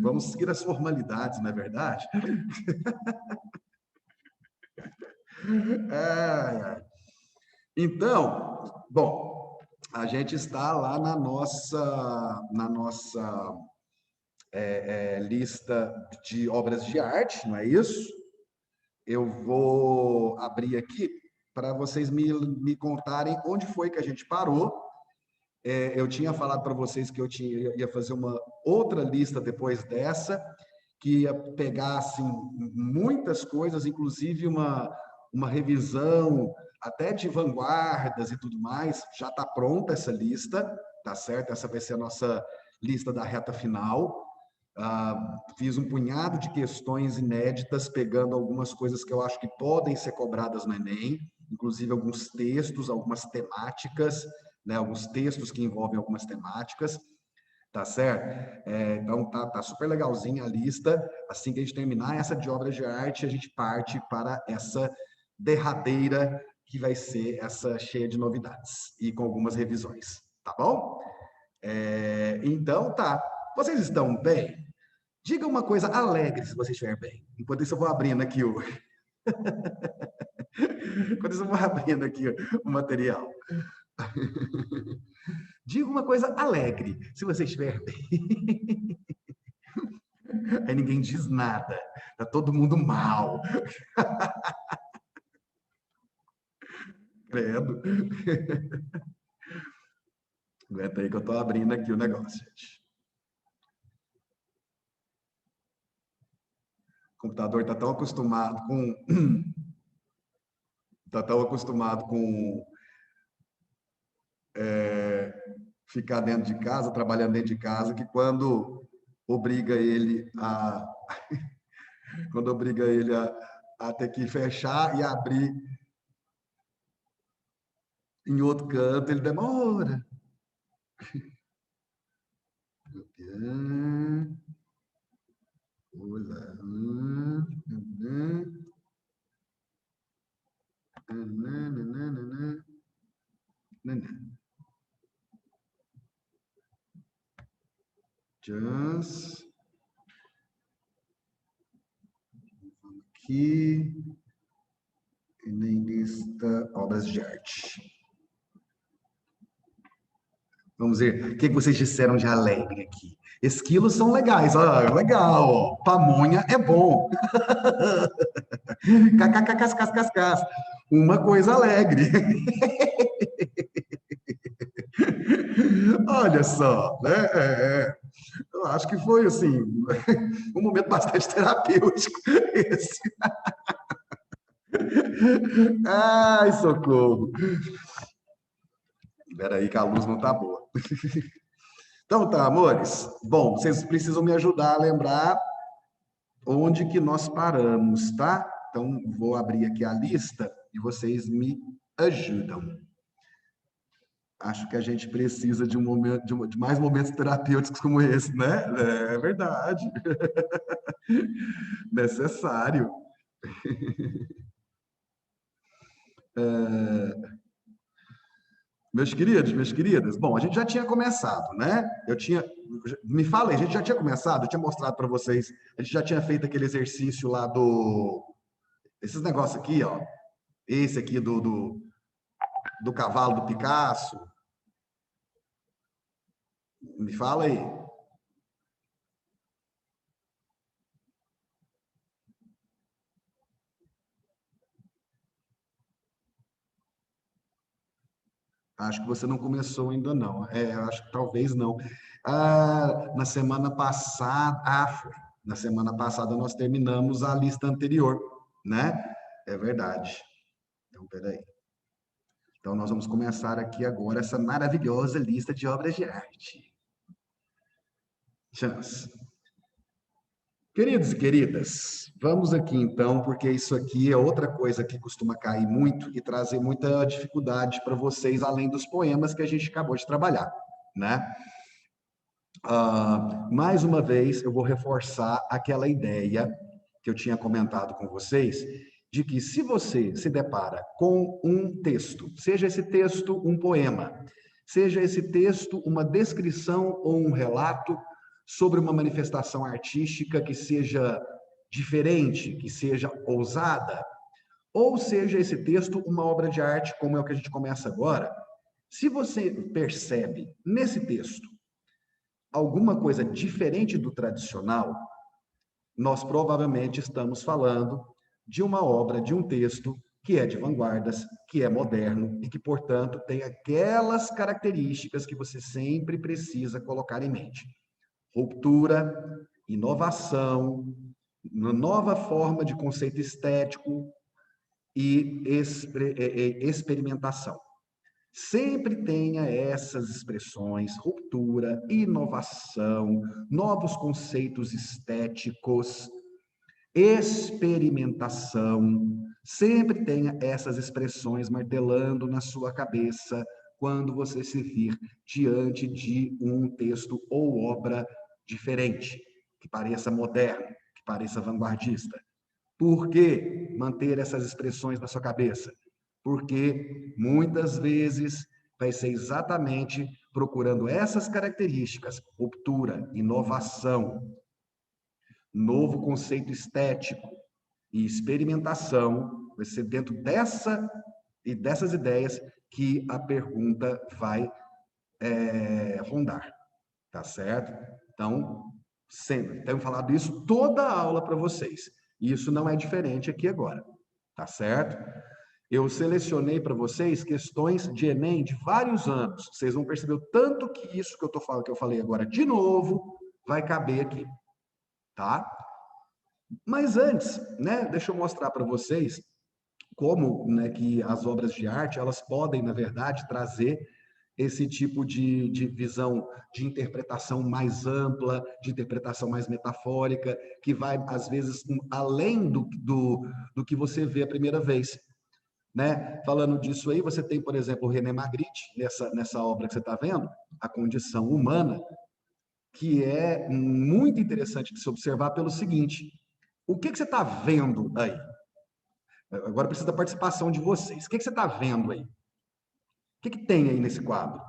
Vamos seguir as formalidades, não é verdade? Então, bom, a gente está lá na nossa lista de obras de arte, não é isso? Eu vou abrir aqui para vocês me contarem onde foi que a gente parou. Eu tinha falado para vocês que ia fazer uma outra lista depois dessa, que ia pegar assim, muitas coisas, inclusive uma revisão até de vanguardas e tudo mais. Já está pronta essa lista, tá certo? Essa vai ser a nossa lista da reta final. Fiz um punhado de questões inéditas, pegando algumas coisas que eu acho que podem ser cobradas no Enem, inclusive alguns textos, algumas temáticas, né? Alguns textos que envolvem algumas temáticas, tá certo? Então tá super legalzinha a lista. Assim que a gente terminar essa de obras de arte, a gente parte para essa derradeira, que vai ser essa cheia de novidades e com algumas revisões, tá bom? Então tá. Vocês estão bem? Diga uma coisa alegre se você estiver bem. Enquanto isso, eu vou abrindo aqui enquanto isso, eu vou abrindo aqui o material. Diga uma coisa alegre se você estiver bem. Aí ninguém diz nada. Tá todo mundo mal. Credo. Aguenta aí que eu estou abrindo aqui o negócio, gente. O computador está tão acostumado com. Está tão acostumado com ficar dentro de casa, trabalhando dentro de casa, que obriga ele a quando obriga ele a ter que fechar e abrir em outro canto, ele demora. Olá. Just aqui, Enem lista obras de arte. Vamos ver, o que vocês disseram de alegre aqui? Esquilos são legais, legal, ó. Pamonha é bom. Kkkkkkkk. Uma coisa alegre. Olha só, né? Eu acho que foi, assim, um momento bastante terapêutico esse. Ai, socorro. Espera aí que a luz não tá boa. Então tá, amores. Bom, vocês precisam me ajudar a lembrar onde que nós paramos, tá? Então, vou abrir aqui a lista e vocês me ajudam. Acho que a gente precisa de um momento, de mais momentos terapêuticos como esse, né? É verdade. Necessário. Meus queridos, minhas queridas, bom, a gente já tinha começado, né? Me fala aí, a gente já tinha começado, eu tinha mostrado para vocês, a gente já tinha feito aquele exercício lá esses negócios aqui, ó, esse aqui do cavalo do Picasso. Me fala aí. Acho que você não começou ainda não. Acho que talvez não. Na semana passada, na semana passada nós terminamos a lista anterior, né? É verdade. Então, peraí. Então, nós vamos começar aqui agora essa maravilhosa lista de obras de arte. Chance. Queridos e queridas, vamos aqui então, porque isso aqui é outra coisa que costuma cair muito e trazer muita dificuldade para vocês, além dos poemas que a gente acabou de trabalhar, né? Mais uma vez, eu vou reforçar aquela ideia que eu tinha comentado com vocês, de que se você se depara com um texto, seja esse texto um poema, seja esse texto uma descrição ou um relato, sobre uma manifestação artística que seja diferente, que seja ousada, ou seja esse texto uma obra de arte, como é o que a gente começa agora. Se você percebe nesse texto alguma coisa diferente do tradicional, nós provavelmente estamos falando de uma obra, de um texto que é de vanguardas, que é moderno e que, portanto, tem aquelas características que você sempre precisa colocar em mente: ruptura, inovação, uma nova forma de conceito estético e experimentação. Sempre tenha essas expressões: ruptura, inovação, novos conceitos estéticos, experimentação. Sempre tenha essas expressões martelando na sua cabeça quando você se vir diante de um texto ou obra diferente, que pareça moderno, que pareça vanguardista. Por que manter essas expressões na sua cabeça? Porque muitas vezes vai ser exatamente procurando essas características: ruptura, inovação, novo conceito estético e experimentação. Vai ser dentro dessas ideias que a pergunta vai rondar, tá certo? Então, sempre, tenho falado isso toda a aula para vocês. E isso não é diferente aqui agora, tá certo? Eu selecionei para vocês questões de Enem de vários anos. Vocês vão perceber o tanto que isso que eu tô falando, que eu falei agora de novo, vai caber aqui, tá? Mas antes, né, deixa eu mostrar para vocês como, né, que as obras de arte, elas podem, na verdade, trazer esse tipo de visão de interpretação mais ampla, de interpretação mais metafórica, que vai, às vezes, além do que você vê a primeira vez. Né? Falando disso aí, você tem, por exemplo, o René Magritte, nessa obra que você está vendo, A Condição Humana, que é muito interessante de se observar pelo seguinte: o que você está vendo aí? Agora precisa da participação de vocês. O que você está vendo aí? O que tem aí nesse quadro?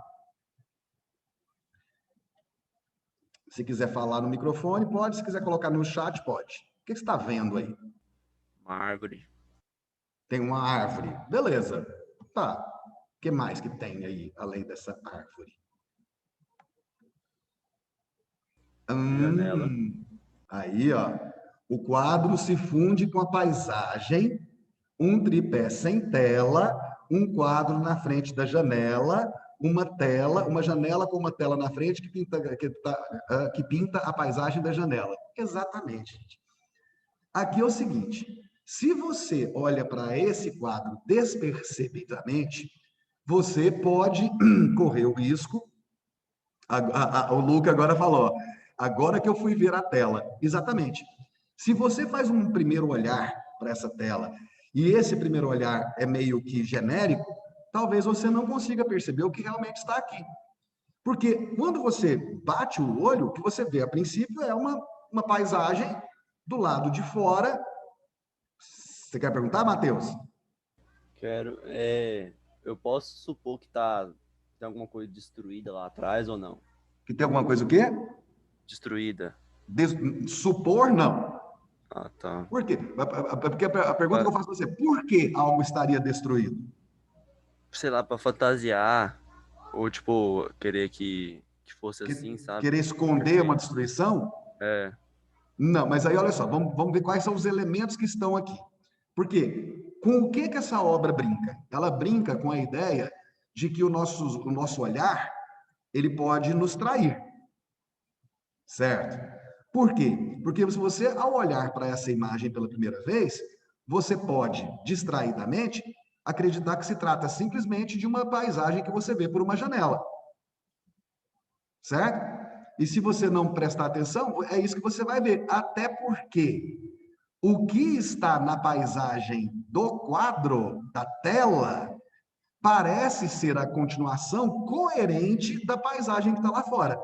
Se quiser falar no microfone, pode. Se quiser colocar no chat, pode. O que você está vendo aí? Uma árvore. Tem uma árvore. Beleza. Tá. O que mais que tem aí, além dessa árvore? Janela. Aí, ó. O quadro se funde com a paisagem, um tripé sem tela, um quadro na frente da janela, uma janela com uma tela na frente que pinta a paisagem da janela. Exatamente, gente. Aqui é o seguinte: se você olha para esse quadro despercebidamente, você pode correr o risco. O Luca agora falou, agora que eu fui ver a tela. Exatamente. Se você faz um primeiro olhar para essa tela e esse primeiro olhar é meio que genérico, talvez você não consiga perceber o que realmente está aqui. Porque quando você bate o olho, o que você vê a princípio é uma paisagem do lado de fora. Você quer perguntar, Matheus? Quero. Eu posso supor que tem alguma coisa destruída lá atrás ou não? Que tem alguma coisa o quê? Destruída. Supor, não. Ah, tá. Por quê? Porque a pergunta que eu faço para você: por que algo estaria destruído? Sei lá, pra fantasiar. Ou, tipo, querer que fosse assim, sabe? Querer esconder uma destruição? É. Não, mas aí olha só, vamos ver quais são os elementos que estão aqui. Por quê? Com o que essa obra brinca? Ela brinca com a ideia de que o nosso olhar ele pode nos trair, certo? Por quê? Porque se você, ao olhar para essa imagem pela primeira vez, você pode, distraidamente, acreditar que se trata simplesmente de uma paisagem que você vê por uma janela, certo? E se você não prestar atenção, é isso que você vai ver. Até porque o que está na paisagem do quadro, da tela, parece ser a continuação coerente da paisagem que está lá fora.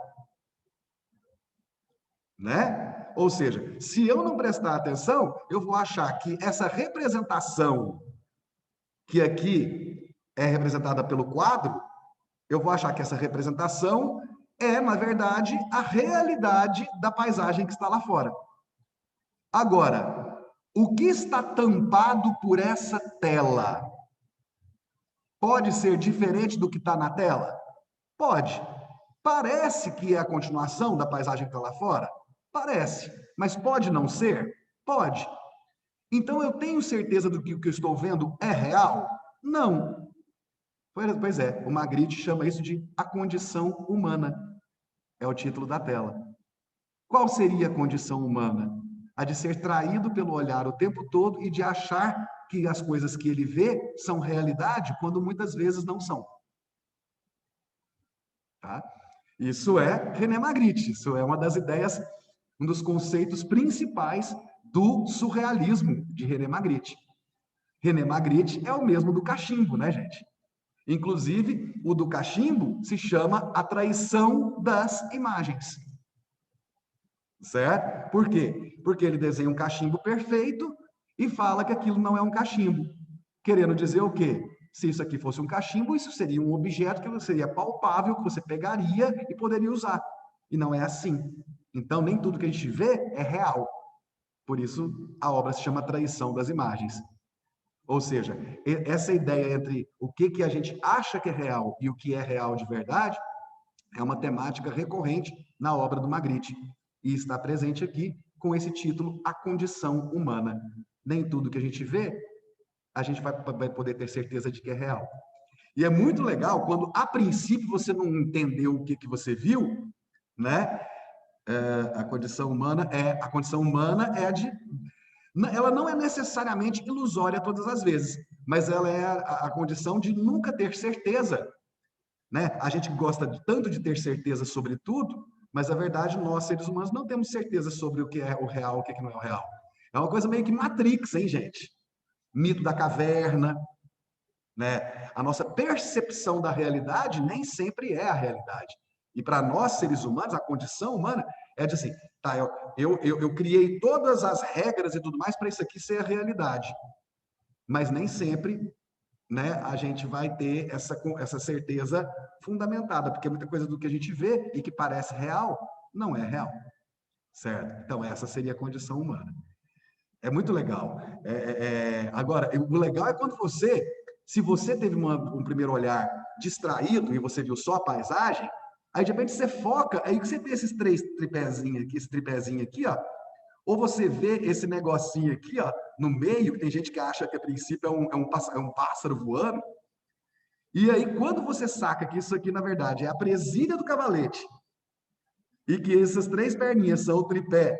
Né? Ou seja, se eu não prestar atenção, eu vou achar que essa representação que aqui é representada pelo quadro, eu vou achar que essa representação é, na verdade, a realidade da paisagem que está lá fora. Agora, o que está tampado por essa tela pode ser diferente do que está na tela? Pode. Parece que é a continuação da paisagem que está lá fora? Parece. Mas pode não ser? Pode. Então eu tenho certeza do que o que eu estou vendo é real? Não. Pois é, o Magritte chama isso de a condição humana. É o título da tela. Qual seria a condição humana? A de ser traído pelo olhar o tempo todo e de achar que as coisas que ele vê são realidade, quando muitas vezes não são. Tá? Isso é René Magritte, isso é uma das ideias, um dos conceitos principais do surrealismo de René Magritte. René Magritte é o mesmo do cachimbo, né, gente? Inclusive, o do cachimbo se chama a traição das imagens. Certo? Por quê? Porque ele desenha um cachimbo perfeito e fala que aquilo não é um cachimbo. Querendo dizer o quê? Se isso aqui fosse um cachimbo, isso seria um objeto que seria palpável, que você pegaria e poderia usar. E não é assim. Então, nem tudo que a gente vê é real. Por isso, a obra se chama Traição das Imagens. Ou seja, essa ideia entre o que a gente acha que é real e o que é real de verdade é uma temática recorrente na obra do Magritte. E está presente aqui com esse título, A Condição Humana. Nem tudo que a gente vê, a gente vai poder ter certeza de que é real. E é muito legal quando, a princípio, você não entendeu o que você viu, né? A condição humana é a de... Ela não é necessariamente ilusória todas as vezes, mas ela é a condição de nunca ter certeza, né? A gente gosta tanto de ter certeza sobre tudo, mas a verdade, nós, seres humanos, não temos certeza sobre o que é o real, o que não é o real. É uma coisa meio que Matrix, hein, gente? Mito da caverna, né? A nossa percepção da realidade nem sempre é a realidade. E para nós, seres humanos, a condição humana é de assim, tá, eu criei todas as regras e tudo mais para isso aqui ser a realidade. Mas nem sempre, né, a gente vai ter essa certeza fundamentada, porque muita coisa do que a gente vê e que parece real, não é real, certo? Então, essa seria a condição humana. É muito legal. Agora, o legal é quando se você teve um primeiro olhar distraído e você viu só a paisagem, aí de repente você foca, aí que você tem esses três tripézinhos aqui, esse tripézinho aqui, ó, ou você vê esse negocinho aqui, ó, no meio, que tem gente que acha que a princípio é um pássaro voando, e aí quando você saca que isso aqui, na verdade, é a presilha do cavalete, e que essas três perninhas são o tripé,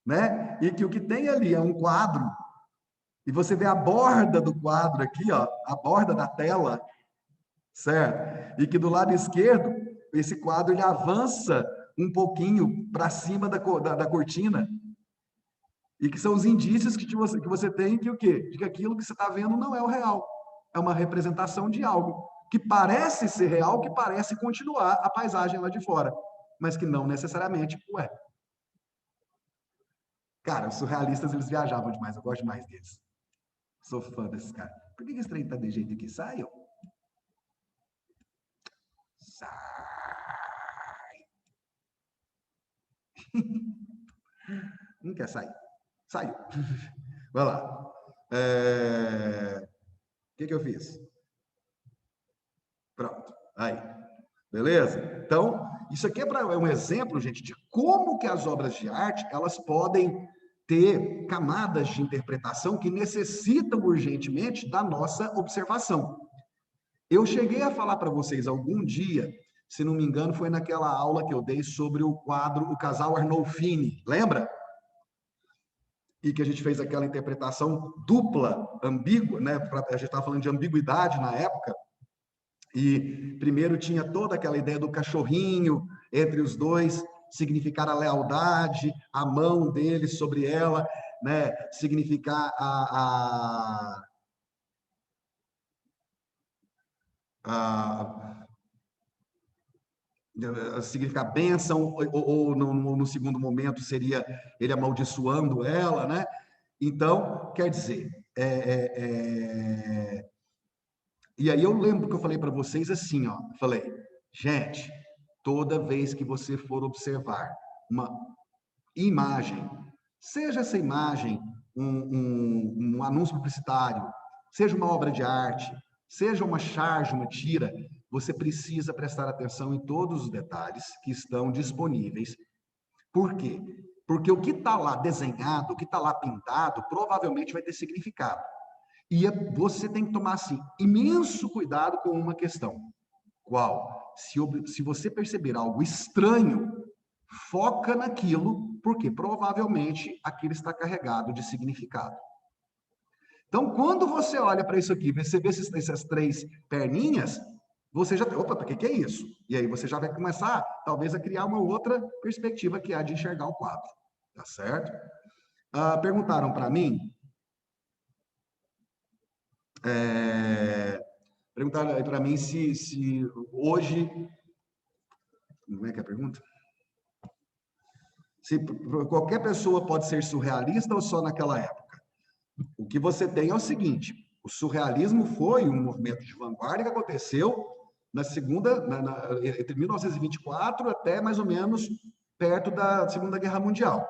né? E que o que tem ali é um quadro, e você vê a borda do quadro aqui, ó, a borda da tela, certo? E que do lado esquerdo, esse quadro ele avança um pouquinho para cima da cortina, e que são os indícios que você tem que o quê? De que aquilo que você está vendo não é o real. É uma representação de algo que parece ser real, que parece continuar a paisagem lá de fora, mas que não necessariamente o é. Cara, os surrealistas, eles viajavam demais, eu gosto demais deles. Sou fã desses caras. Por que esse trem tá de jeito aqui? Saiu. Sai. Não quer sair. Saiu. Vai lá. O que eu fiz? Pronto. Aí. Beleza? Então, isso aqui é um exemplo, gente, de como que as obras de arte, elas podem ter camadas de interpretação que necessitam urgentemente da nossa observação. Eu cheguei a falar para vocês algum dia, se não me engano, foi naquela aula que eu dei sobre o quadro O Casal Arnolfini, lembra? E que a gente fez aquela interpretação dupla, ambígua, né? A gente estava falando de ambiguidade na época, e primeiro tinha toda aquela ideia do cachorrinho entre os dois, significar a lealdade, a mão dele sobre ela, né? Significar a significar bênção, ou no segundo momento seria ele amaldiçoando ela, né? Então, quer dizer, e aí eu lembro que eu falei para vocês assim, ó, falei, gente, toda vez que você for observar uma imagem, seja essa imagem um anúncio publicitário, seja uma obra de arte, seja uma charge, uma tira, você precisa prestar atenção em todos os detalhes que estão disponíveis. Por quê? Porque o que está lá desenhado, o que está lá pintado, provavelmente vai ter significado. E você tem que tomar, assim, imenso cuidado com uma questão. Qual? Se você perceber algo estranho, foca naquilo, porque provavelmente aquilo está carregado de significado. Então, quando você olha para isso aqui, você vê essas 3 perninhas, você já tem, opa, o que é isso? E aí você já vai começar, talvez, a criar uma outra perspectiva que é a de enxergar o quadro. Tá certo? Perguntaram para mim, perguntaram para mim se hoje, como é que é a pergunta? Se qualquer pessoa pode ser surrealista ou só naquela época? O que você tem é o seguinte, o surrealismo foi um movimento de vanguarda que aconteceu entre 1924 até mais ou menos perto da Segunda Guerra Mundial.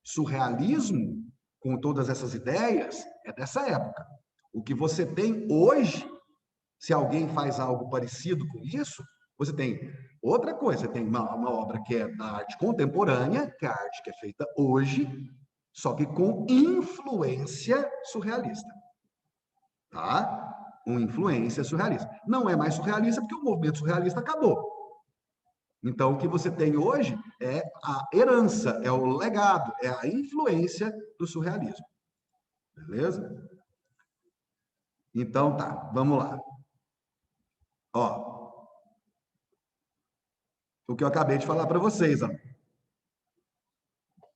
Surrealismo, com todas essas ideias, é dessa época. O que você tem hoje, se alguém faz algo parecido com isso, você tem outra coisa, você tem uma obra que é da arte contemporânea, que é a arte que é feita hoje, só que com influência surrealista. Tá? Uma influência surrealista. Não é mais surrealista porque o movimento surrealista acabou. Então, o que você tem hoje é a herança, é o legado, é a influência do surrealismo. Beleza? Então, tá, vamos lá. Ó, o que eu acabei de falar para vocês, ó.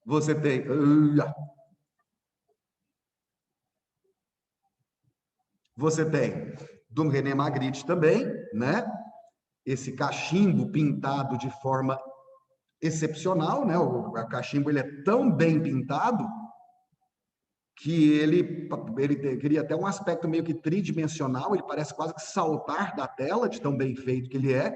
Você tem... Você tem do René Magritte também, né? Esse cachimbo pintado de forma excepcional, né? O cachimbo ele é tão bem pintado que ele cria até um aspecto meio que tridimensional, ele parece quase que saltar da tela, de tão bem feito que ele é,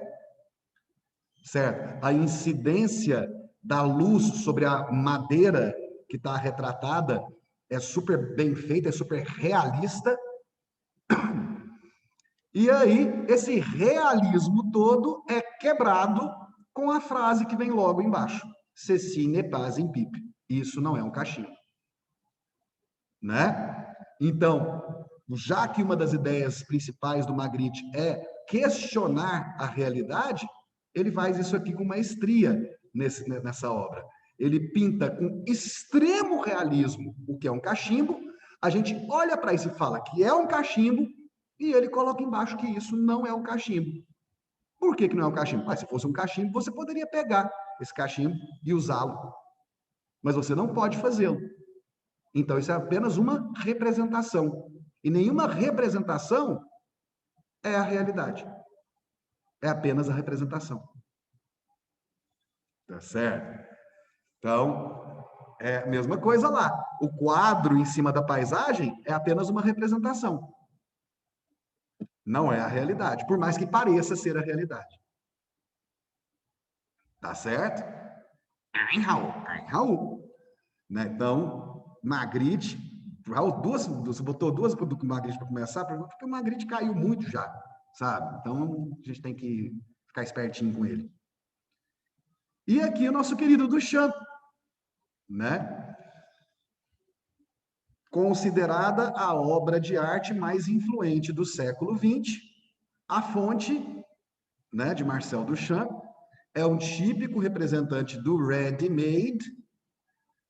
certo? A incidência da luz sobre a madeira que está retratada é super bem feita, é super realista. E aí, esse realismo todo é quebrado com a frase que vem logo embaixo. Ceci n'est pas un pipe. Isso não é um cachimbo. Né? Então, já que uma das ideias principais do Magritte é questionar a realidade, ele faz isso aqui com maestria nessa obra. Ele pinta com extremo realismo o que é um cachimbo, a gente olha para isso e fala que é um cachimbo, e ele coloca embaixo que isso não é um cachimbo. Por que não é um cachimbo? Se fosse um cachimbo, você poderia pegar esse cachimbo e usá-lo. Mas você não pode fazê-lo. Então, isso é apenas uma representação. E nenhuma representação é a realidade. É apenas a representação. Tá certo? Então, é a mesma coisa lá. O quadro em cima da paisagem é apenas uma representação. Não é a realidade, por mais que pareça ser a realidade. Tá certo? Raul. Né? Então, Magritte, você botou 2 do Magritte para começar, porque o Magritte caiu muito já, sabe? Então, a gente tem que ficar espertinho com ele. E aqui o nosso querido Duchamp, né? Considerada a obra de arte mais influente do século XX, a fonte, né, de Marcel Duchamp é um típico representante do ready-made.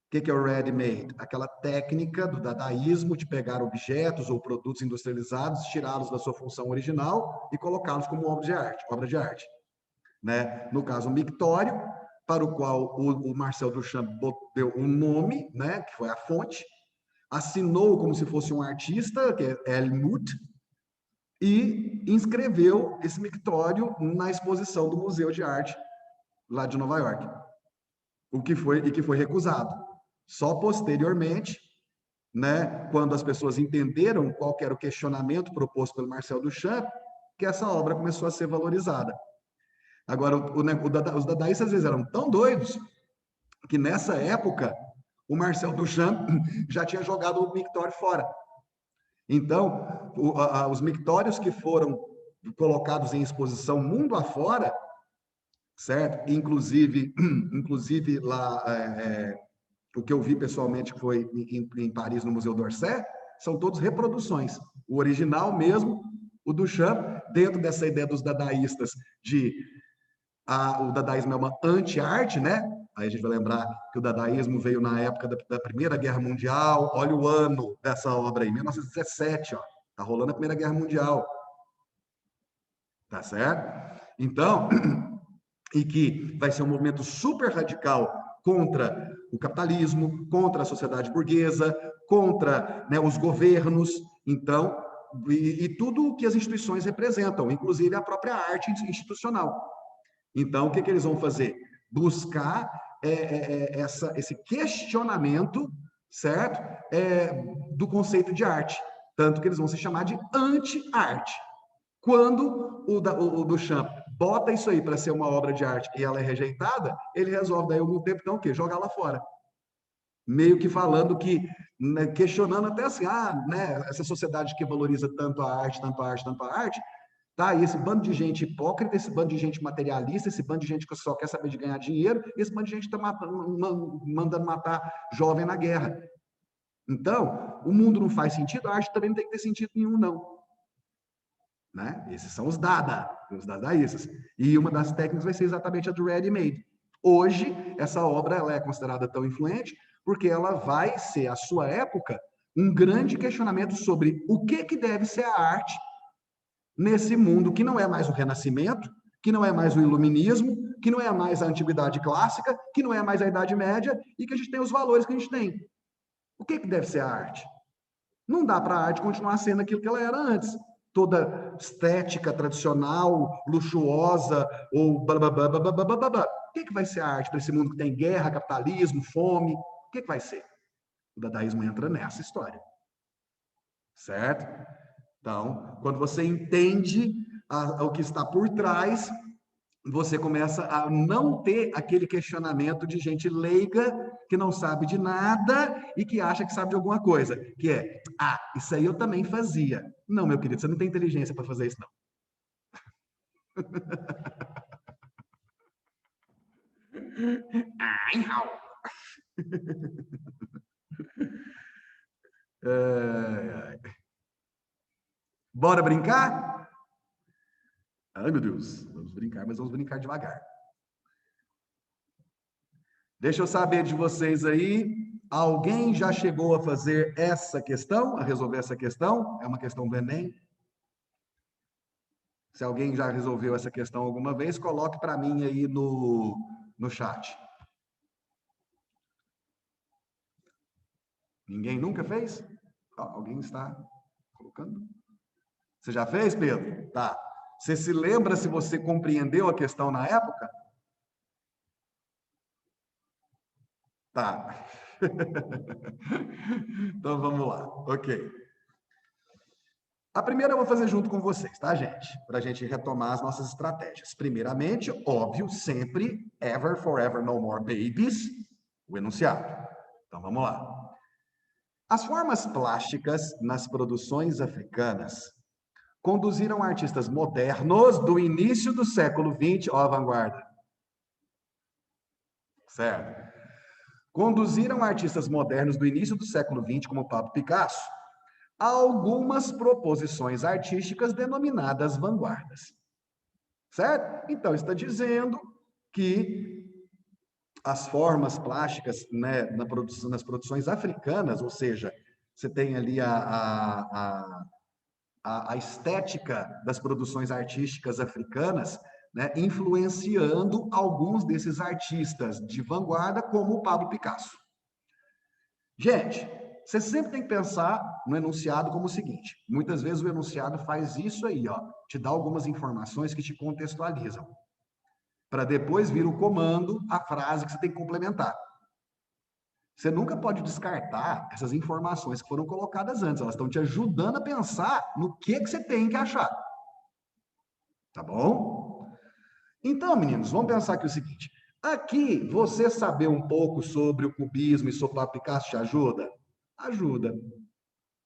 O que é o ready-made? Aquela técnica do dadaísmo de pegar objetos ou produtos industrializados, tirá-los da sua função original e colocá-los como obra de arte. Né? No caso, o mictório, para o qual o Marcel Duchamp deu um nome, né, que foi a fonte, assinou como se fosse um artista, que é Helmut, e inscreveu esse mictório na exposição do Museu de Arte lá de Nova York, que foi recusado. Só posteriormente, né, quando as pessoas entenderam qual que era o questionamento proposto pelo Marcel Duchamp, que essa obra começou a ser valorizada. Agora, os dadaístas, às vezes, eram tão doidos que, nessa época, o Marcel Duchamp já tinha jogado o mictório fora. Então, os mictórios que foram colocados em exposição mundo afora, certo? Inclusive lá, o que eu vi pessoalmente, que foi em Paris, no Museu d'Orsay, são todos reproduções. O original mesmo, o Duchamp, dentro dessa ideia dos dadaístas de o dadaísmo é uma anti-arte, né? Aí a gente vai lembrar que o dadaísmo veio na época da Primeira Guerra Mundial. Olha o ano dessa obra aí, 1917, ó. Tá rolando a Primeira Guerra Mundial. Tá certo? Então, e que vai ser um movimento super radical contra o capitalismo, contra a sociedade burguesa, contra, né, os governos, então, e tudo o que as instituições representam, inclusive a própria arte institucional. Então, o que eles vão fazer? Buscar esse questionamento, certo? Do conceito de arte. Tanto que eles vão se chamar de anti-arte. Quando o Duchamp bota isso aí para ser uma obra de arte e ela é rejeitada, ele resolve, daí algum tempo, então, o quê? Jogar lá fora. Meio que falando que, né, questionando até assim, né, essa sociedade que valoriza tanto a arte, tanto a arte, tanto a arte, tá? E esse bando de gente hipócrita, esse bando de gente materialista, esse bando de gente que só quer saber de ganhar dinheiro, esse bando de gente está mandando matar jovem na guerra. Então, o mundo não faz sentido, a arte também não tem que ter sentido nenhum, não. Né? Esses são os dadaístas. E uma das técnicas vai ser exatamente a do ready-made. Hoje, essa obra ela é considerada tão influente porque ela vai ser, à sua época, um grande questionamento sobre o que deve ser a arte nesse mundo que não é mais o Renascimento, que não é mais o Iluminismo, que não é mais a Antiguidade Clássica, que não é mais a Idade Média, e que a gente tem os valores que a gente tem. O que deve ser a arte? Não dá para a arte continuar sendo aquilo que ela era antes. Toda estética tradicional, luxuosa, ou blá, blá, blá, blá, blá, blá, blá. O que vai ser a arte para esse mundo que tem guerra, capitalismo, fome? O que vai ser? O dadaísmo entra nessa história. Certo? Então, quando você entende o que está por trás, você começa a não ter aquele questionamento de gente leiga que não sabe de nada e que acha que sabe de alguma coisa, que é, isso aí eu também fazia. Não, meu querido, você não tem inteligência para fazer isso, não. Bora brincar? Ai, meu Deus, vamos brincar, mas vamos brincar devagar. Deixa eu saber de vocês aí. Alguém já chegou a fazer essa questão, a resolver essa questão? É uma questão do Enem? Se alguém já resolveu essa questão alguma vez, coloque para mim aí no chat. Ninguém nunca fez? Alguém está colocando? Você já fez, Pedro? Tá. Você se lembra se você compreendeu a questão na época? Tá. Então vamos lá. Ok. A primeira eu vou fazer junto com vocês, tá, gente? Para a gente retomar as nossas estratégias. Primeiramente, óbvio, sempre, ever, forever, no more babies, o enunciado. Então vamos lá. As formas plásticas nas produções africanas conduziram artistas modernos do início do século XX, ó, a vanguarda. Certo? Conduziram artistas modernos do início do século XX, como Pablo Picasso, a algumas proposições artísticas denominadas vanguardas. Certo? Então, está dizendo que as formas plásticas, né, nas produções africanas, ou seja, você tem ali a estética das produções artísticas africanas, né, influenciando alguns desses artistas de vanguarda, como o Pablo Picasso. Gente, você sempre tem que pensar no enunciado como o seguinte: muitas vezes o enunciado faz isso aí, ó, te dá algumas informações que te contextualizam, para depois vir o comando, a frase que você tem que complementar. Você nunca pode descartar essas informações que foram colocadas antes. Elas estão te ajudando a pensar no que você tem que achar. Tá bom? Então, meninos, vamos pensar aqui o seguinte. Aqui, você saber um pouco sobre o cubismo e sobre o Pablo Picasso te ajuda? Ajuda,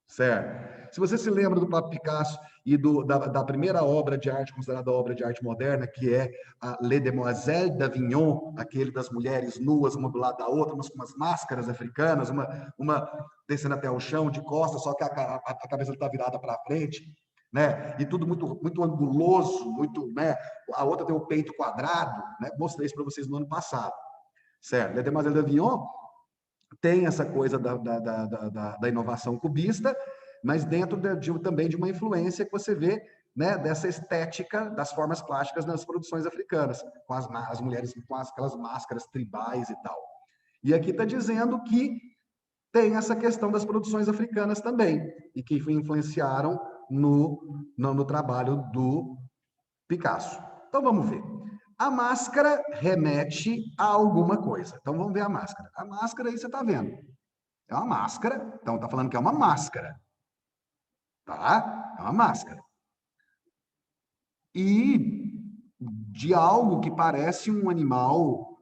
certo? Se você se lembra do Pablo Picasso e da primeira obra de arte, considerada obra de arte moderna, que é a Les Demoiselles d'Avignon, aquele das mulheres nuas, uma do lado da outra, mas com umas máscaras africanas, uma descendo até o chão, de costas, só que a cabeça está virada para frente, né? E tudo muito, muito anguloso, muito, né? A outra tem o peito quadrado, né? Mostrei isso para vocês no ano passado, certo? Les Demoiselles d'Avignon tem essa coisa da inovação cubista, mas dentro também de uma influência que você vê, né, dessa estética das formas plásticas nas produções africanas, com as mulheres com aquelas máscaras tribais e tal. E aqui está dizendo que tem essa questão das produções africanas também, e que influenciaram no trabalho do Picasso. Então vamos ver. A máscara remete a alguma coisa. Então vamos ver a máscara. A máscara aí você está vendo. É uma máscara, então está falando que é uma máscara. Tá? É uma máscara. E de algo que parece um animal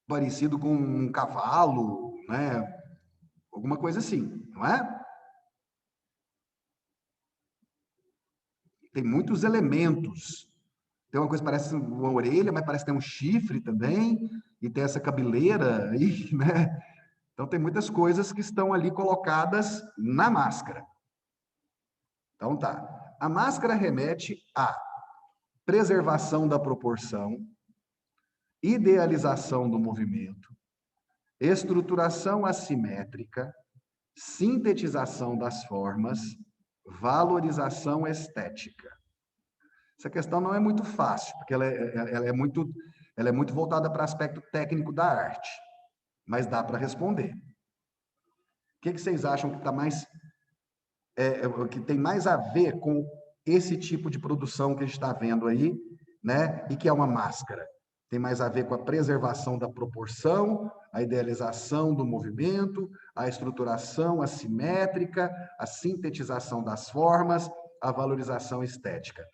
parecido com um cavalo, né? Alguma coisa assim, não é? Tem muitos elementos. Tem uma coisa que parece uma orelha, mas parece que tem um chifre também, e tem essa cabeleira aí, né? Então tem muitas coisas que estão ali colocadas na máscara. Então tá. A máscara remete a preservação da proporção, idealização do movimento, estruturação assimétrica, sintetização das formas, valorização estética. Essa questão não é muito fácil, porque ela é muito voltada para o aspecto técnico da arte, mas dá para responder. O que vocês acham que que tem mais a ver com esse tipo de produção que a gente está vendo aí, né? E que é uma máscara? Tem mais a ver com a preservação da proporção, a idealização do movimento, a estruturação assimétrica, a sintetização das formas, a valorização estética.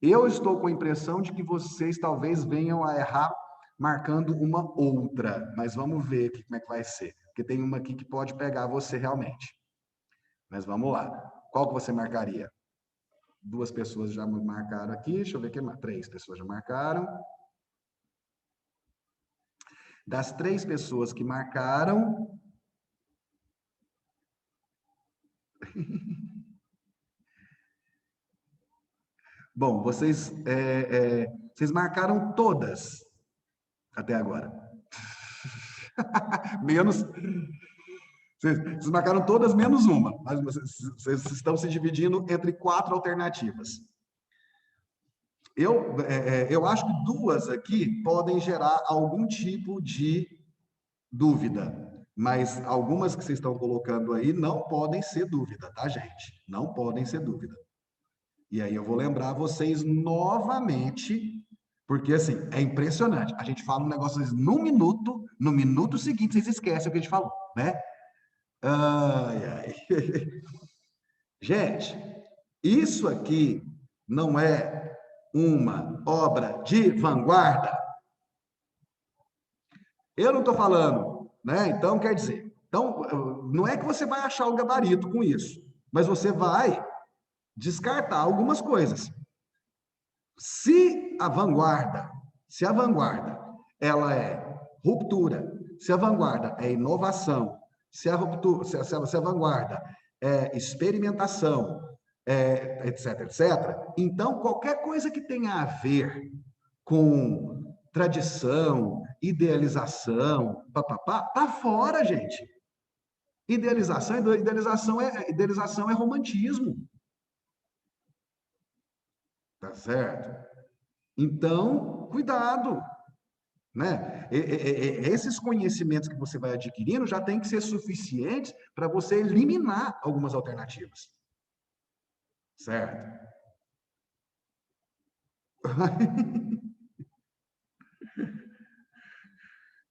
Eu estou com a impressão de que vocês talvez venham a errar marcando uma outra, mas vamos ver aqui como é que vai ser, porque tem uma aqui que pode pegar você realmente. Mas vamos lá. Qual que você marcaria? 2 pessoas já marcaram aqui, deixa eu ver quem mais. 3 pessoas já marcaram. Das 3 pessoas que marcaram, bom, vocês marcaram todas até agora. Menos. Vocês marcaram todas menos uma, mas vocês estão se dividindo entre 4 alternativas. Eu acho que 2 aqui podem gerar algum tipo de dúvida, mas algumas que vocês estão colocando aí não podem ser dúvida, tá, gente? Não podem ser dúvida. E aí eu vou lembrar vocês novamente, porque assim, é impressionante. A gente fala um negócio no minuto seguinte vocês esquecem o que a gente falou, né? Ai, ai. Gente, isso aqui não é uma obra de vanguarda. Eu não estou falando, né? Então, quer dizer, então, não é que você vai achar o gabarito com isso, mas você vai descartar algumas coisas. Se a vanguarda, ela é ruptura, se a vanguarda é inovação, se a vanguarda é experimentação, etc, etc, então qualquer coisa que tenha a ver com tradição, idealização, papapá, tá fora, gente. Idealização é romantismo. Tá certo? Então, cuidado, né? Esses conhecimentos que você vai adquirindo já tem que ser suficientes para você eliminar algumas alternativas. Certo?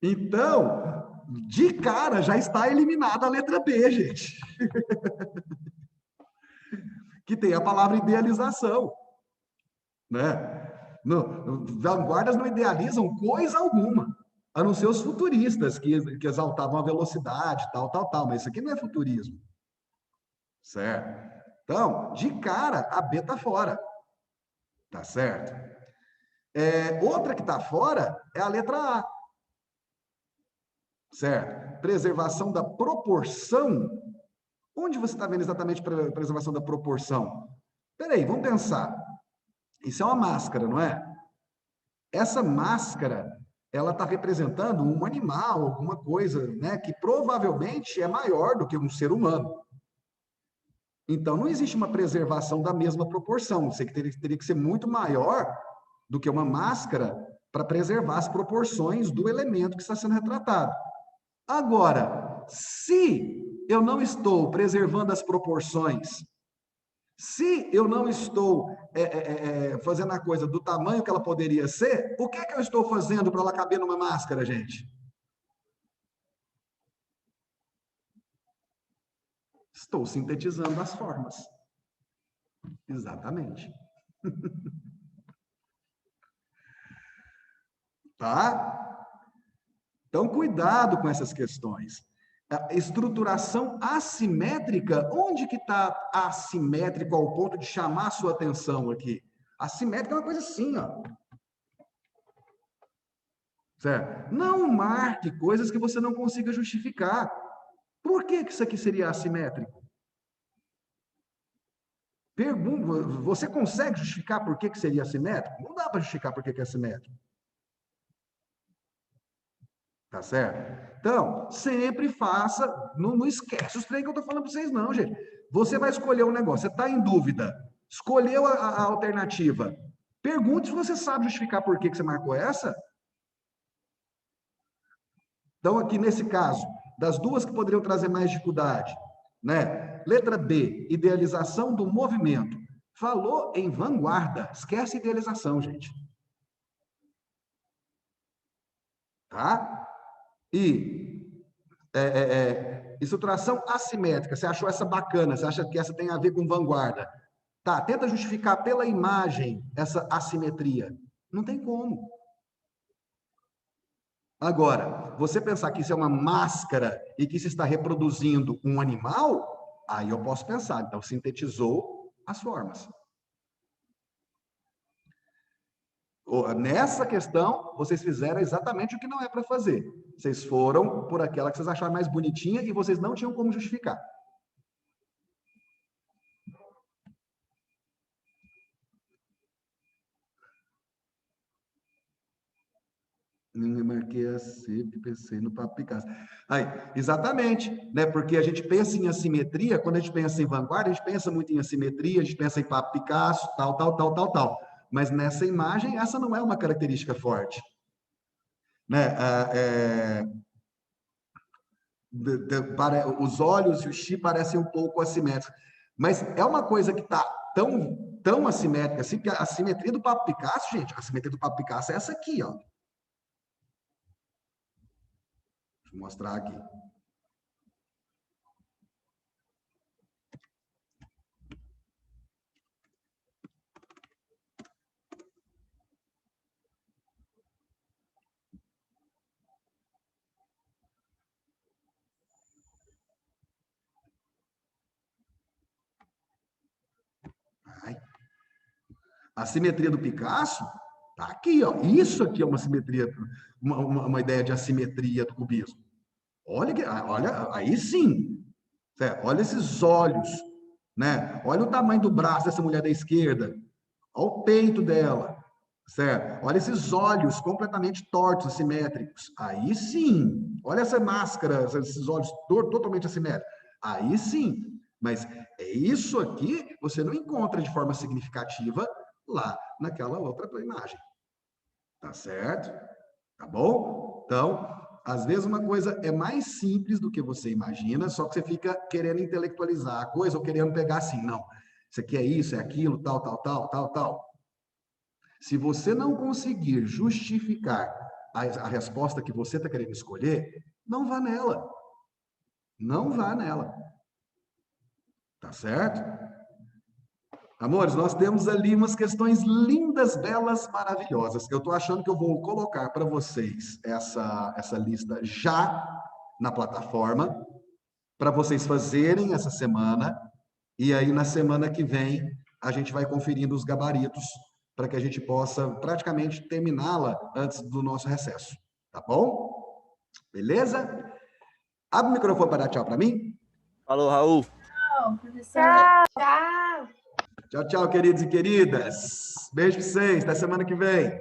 Então, de cara já está eliminada a letra B, gente. Que tem a palavra idealização, né? Vanguardas não idealizam coisa alguma, a não ser os futuristas, que exaltavam a velocidade, tal, tal, tal, mas isso aqui não é futurismo, certo? Então, de cara, a B está fora, tá certo? Outra que está fora é a letra A, certo? Preservação da proporção. Onde você está vendo exatamente preservação da proporção? Peraí, vamos pensar. Isso é uma máscara, não é? Essa máscara, ela está representando um animal, alguma coisa, né, que provavelmente é maior do que um ser humano. Então, não existe uma preservação da mesma proporção. Você teria que ser muito maior do que uma máscara para preservar as proporções do elemento que está sendo retratado. Agora, se eu não estou preservando as proporções, se eu não estou fazendo a coisa do tamanho que ela poderia ser, o que é que eu estou fazendo para ela caber numa máscara, gente? Estou sintetizando as formas. Exatamente. Tá? Então, cuidado com essas questões. A estruturação assimétrica, onde que está assimétrico ao ponto de chamar a sua atenção aqui? Assimétrica é uma coisa assim, ó. Certo? Não marque coisas que você não consiga justificar. Por que isso aqui seria assimétrico? Pergunta, você consegue justificar por que seria assimétrico? Não dá para justificar por que é assimétrico. Tá certo? Então, sempre faça, não esquece os trem que eu estou falando para vocês, não, gente. Você vai escolher um negócio, você está em dúvida, escolheu a alternativa. Pergunte se você sabe justificar por que você marcou essa. Então, aqui nesse caso, das duas que poderiam trazer mais dificuldade, né? Letra B, idealização do movimento. Falou em vanguarda, esquece idealização, gente. Tá? E estruturação assimétrica, você achou essa bacana, você acha que essa tem a ver com vanguarda. Tá, tenta justificar pela imagem essa assimetria. Não tem como. Agora, você pensar que isso é uma máscara e que isso está reproduzindo um animal, aí eu posso pensar. Então, sintetizou as formas. Nessa questão, vocês fizeram exatamente o que não é para fazer. Vocês foram por aquela que vocês acharam mais bonitinha e vocês não tinham como justificar. Eu marquei a C, pensei no Pablo Picasso. Aí, exatamente, né? Porque a gente pensa em assimetria, quando a gente pensa em vanguarda, a gente pensa muito em assimetria, a gente pensa em Pablo Picasso, tal, tal, tal, tal, tal. Mas nessa imagem, essa não é uma característica forte. Né? Os olhos e o chi parecem um pouco assimétricos. Mas é uma coisa que está tão assimétrica assim, que a assimetria do Pablo Picasso, gente, a assimetria do Pablo Picasso é essa aqui, ó. Vou mostrar aqui. Ai. A simetria do Picasso tá aqui, ó. Isso aqui é uma simetria, uma ideia de assimetria do cubismo. Olha, aí sim. Certo? Olha esses olhos, né? Olha o tamanho do braço dessa mulher da esquerda. Olha o peito dela, certo? Olha esses olhos completamente tortos, assimétricos. Aí sim. Olha essa máscara, esses olhos totalmente assimétricos. Aí sim. Mas é isso aqui você não encontra de forma significativa lá naquela outra imagem. Tá certo? Tá bom? Então, às vezes uma coisa é mais simples do que você imagina, só que você fica querendo intelectualizar a coisa ou querendo pegar assim, não, isso aqui é isso, é aquilo, tal, tal, tal, tal, tal. Se você não conseguir justificar a resposta que você está querendo escolher, não vá nela. Não vá nela. Tá certo? Amores, nós temos ali umas questões lindas, belas, maravilhosas. Eu estou achando que eu vou colocar para vocês essa lista já na plataforma, para vocês fazerem essa semana, e aí na semana que vem a gente vai conferindo os gabaritos para que a gente possa praticamente terminá-la antes do nosso recesso. Tá bom? Beleza? Abre o microfone para dar tchau para mim. Falou, Raul. Tchau, professor. Tchau. Tchau, tchau, queridos e queridas. Beijo para vocês. Até semana que vem.